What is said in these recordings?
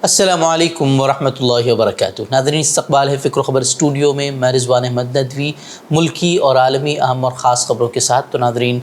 السلام علیکم ورحمۃ اللہ وبرکاتہ۔ ناظرین، استقبال ہے فکر و خبر اسٹوڈیو میں، میں رضوان احمد ندوی ملکی اور عالمی اہم اور خاص خبروں کے ساتھ۔ تو ناظرین،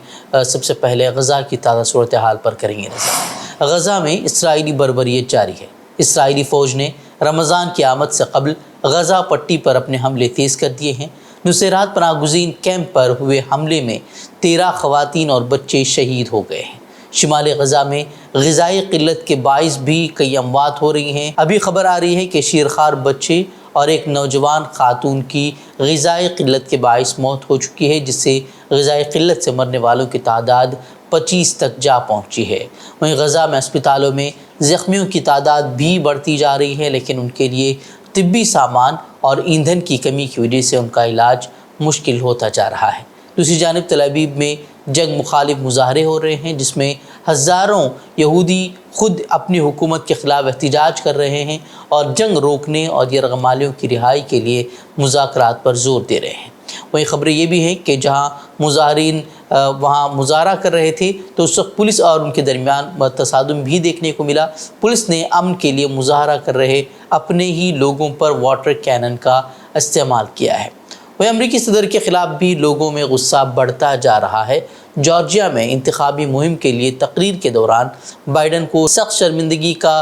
سب سے پہلے غزہ کی تازہ صورتحال پر کریں گے نظر۔ غزہ میں اسرائیلی بربریت جاری ہے۔ اسرائیلی فوج نے رمضان کی آمد سے قبل غزہ پٹی پر اپنے حملے تیز کر دیے ہیں۔ نصیرات پناہ گزین کیمپ پر ہوئے حملے میں 13 خواتین اور بچے شہید ہو گئے ہیں۔ شمال غزہ میں غذائی قلت کے باعث بھی کئی اموات ہو رہی ہیں۔ ابھی خبر آ رہی ہے کہ شیرخوار بچے اور ایک نوجوان خاتون کی غذائی قلت کے باعث موت ہو چکی ہے، جس سے غذائی قلت سے مرنے والوں کی تعداد 25 تک جا پہنچی ہے۔ وہیں غزہ میں اسپتالوں میں زخمیوں کی تعداد بھی بڑھتی جا رہی ہے، لیکن ان کے لیے طبی سامان اور ایندھن کی کمی کی وجہ سے ان کا علاج مشکل ہوتا جا رہا ہے۔ دوسری جانب تل ابیب میں جنگ مخالف مظاہرے ہو رہے ہیں، جس میں ہزاروں یہودی خود اپنی حکومت کے خلاف احتجاج کر رہے ہیں اور جنگ روکنے اور یرغمالیوں کی رہائی کے لیے مذاکرات پر زور دے رہے ہیں۔ وہیں خبریں یہ بھی ہیں کہ جہاں مظاہرین وہاں مظاہرہ کر رہے تھے تو اس وقت پولیس اور ان کے درمیان تصادم بھی دیکھنے کو ملا۔ پولیس نے امن کے لیے مظاہرہ کر رہے اپنے ہی لوگوں پر واٹر کینن کا استعمال کیا ہے۔ وہ امریکی صدر کے خلاف بھی لوگوں میں غصہ بڑھتا جا رہا ہے۔ جارجیا میں انتخابی مہم کے لیے تقریر کے دوران بائیڈن کو سخت شرمندگی کا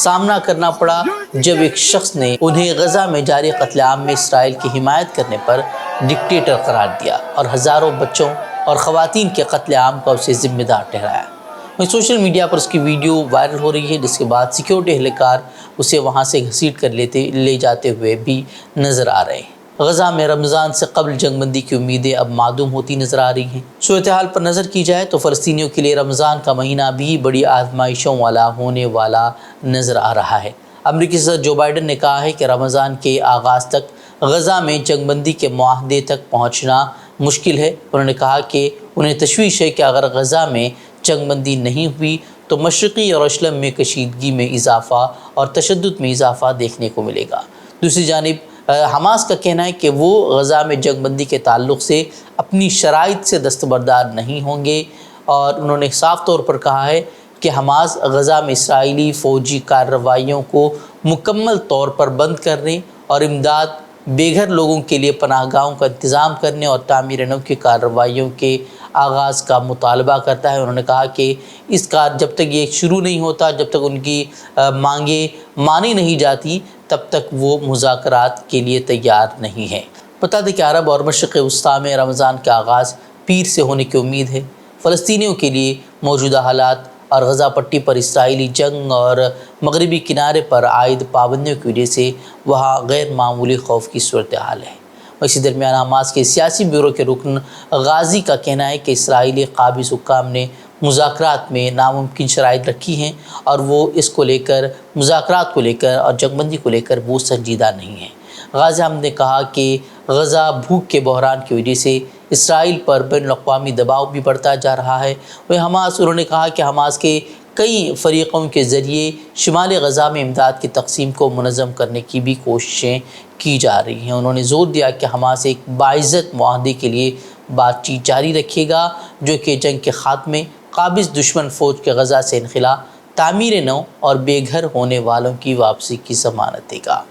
سامنا کرنا پڑا جب ایک شخص نے انہیں غزہ میں جاری قتل عام میں اسرائیل کی حمایت کرنے پر ڈکٹیٹر قرار دیا اور ہزاروں بچوں اور خواتین کے قتل عام کا اسے ذمہ دار ٹھہرایا۔ سوشل میڈیا پر اس کی ویڈیو وائرل ہو رہی ہے، جس کے بعد سیکیورٹی اہلکار اسے وہاں سے گھسیٹ کر لے جاتے ہوئے بھی نظر آ رہے ہیں۔ غزہ میں رمضان سے قبل جنگ بندی کی امیدیں اب معدوم ہوتی نظر آ رہی ہیں۔ صورتحال پر نظر کی جائے تو فلسطینیوں کے لیے رمضان کا مہینہ بھی بڑی آزمائشوں والا ہونے والا نظر آ رہا ہے۔ امریکی صدر جو بائیڈن نے کہا ہے کہ رمضان کے آغاز تک غزہ میں جنگ بندی کے معاہدے تک پہنچنا مشکل ہے۔ انہوں نے کہا کہ انہیں تشویش ہے کہ اگر غزہ میں جنگ بندی نہیں ہوئی تو مشرقی یروشلم میں کشیدگی میں اضافہ اور تشدد میں اضافہ دیکھنے کو ملے گا۔ دوسری جانب حماس کا کہنا ہے کہ وہ غزہ میں جنگ بندی کے تعلق سے اپنی شرائط سے دستبردار نہیں ہوں گے، اور انہوں نے صاف طور پر کہا ہے کہ حماس غزہ میں اسرائیلی فوجی کارروائیوں کو مکمل طور پر بند کرنے اور امداد، بے گھر لوگوں کے لیے پناہ گاہوں کا انتظام کرنے اور تعمیر نو کی کارروائیوں کے آغاز کا مطالبہ کرتا ہے۔ انہوں نے کہا کہ اس کا جب تک یہ شروع نہیں ہوتا، جب تک ان کی مانگیں مانی نہیں جاتی، تب تک وہ مذاکرات کے لیے تیار نہیں ہے۔ بتا دیں کہ عرب اور مشرق وسطیٰ میں رمضان کا آغاز پیر سے ہونے کی امید ہے۔ فلسطینیوں کے لیے موجودہ حالات اور غزہ پٹی پر اسرائیلی جنگ اور مغربی کنارے پر عائد پابندیوں کی وجہ سے وہاں غیر معمولی خوف کی صورتحال ہے۔ اسی درمیان حماس کے سیاسی بیورو کے رکن غازی کا کہنا ہے کہ اسرائیلی قابض حکام نے مذاکرات میں ناممکن شرائط رکھی ہیں اور وہ اس کو لے کر مذاکرات کو لے کر اور جنگ بندی کو لے کر وہ سنجیدہ نہیں ہیں۔ غازی احمد نے کہا کہ غزہ بھوک کے بحران کی وجہ سے اسرائیل پر بین الاقوامی دباؤ بھی بڑھتا جا رہا ہے۔ انہوں نے کہا کہ حماس کے کئی فریقوں کے ذریعے شمال غزہ میں امداد کی تقسیم کو منظم کرنے کی بھی کوششیں کی جا رہی ہیں۔ انہوں نے زور دیا کہ حماس ایک باعزت معاہدے کے لیے بات چیت جاری رکھے گا، جو کہ جنگ کے خاتمے، قابض دشمن فوج کے غزہ سے انخلا، تعمیر نو اور بے گھر ہونے والوں کی واپسی کی ضمانت دے گا۔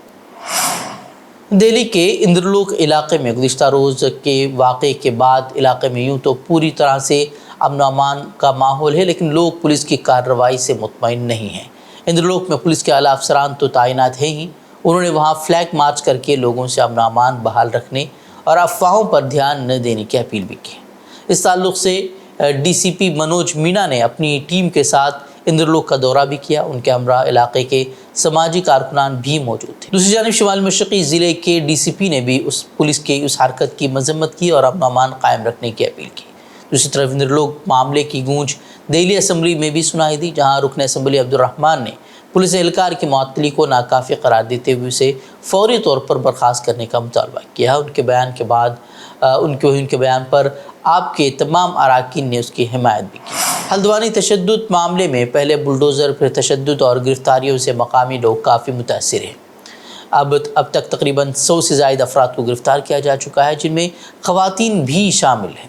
دہلی کے اندرلوک علاقے میں گزشتہ روز کے واقعے کے بعد علاقے میں یوں تو پوری طرح سے امن و امان کا ماحول ہے، لیکن لوگ پولیس کی کارروائی سے مطمئن نہیں ہیں۔ اندرلوک میں پولیس کے اعلیٰ افسران تو تعینات ہیں ہی، انہوں نے وہاں فلیگ مارچ کر کے لوگوں سے امن و امان بحال رکھنے اور افواہوں پر دھیان نہ دینے کی اپیل بھی کی۔ اس تعلق سے ڈی سی پی منوج مینا نے اپنی ٹیم کے ساتھ اندرلوک کا دورہ بھی کیا۔ ان کے ہمراہ علاقے کے سماجی کارکنان بھی موجود تھے۔ دوسری جانب شمال مشرقی ضلع کے ڈی سی پی نے بھی پولیس کی اس حرکت کی مذمت کی اور امن و امان قائم رکھنے کی اپیل کی۔ دوسری طرف اندرلوک معاملے کی گونج دہلی اسمبلی میں بھی سنائی دی، جہاں رکن اسمبلی عبدالرحمان نے پولیس اہلکار کی معطلی کو ناکافی قرار دیتے ہوئے اسے فوری طور پر برخاست کرنے کا مطالبہ کیا۔ ان کے بیان پر آپ کے تمام اراکین نے اس کی حمایت بھی کی۔ ہلدوانی تشدد معاملے میں پہلے بلڈوزر پھر تشدد اور گرفتاریوں سے مقامی لوگ کافی متاثر ہیں۔ اب تک تقریباً 100 سے زائد افراد کو گرفتار کیا جا چکا ہے، جن میں خواتین بھی شامل ہیں۔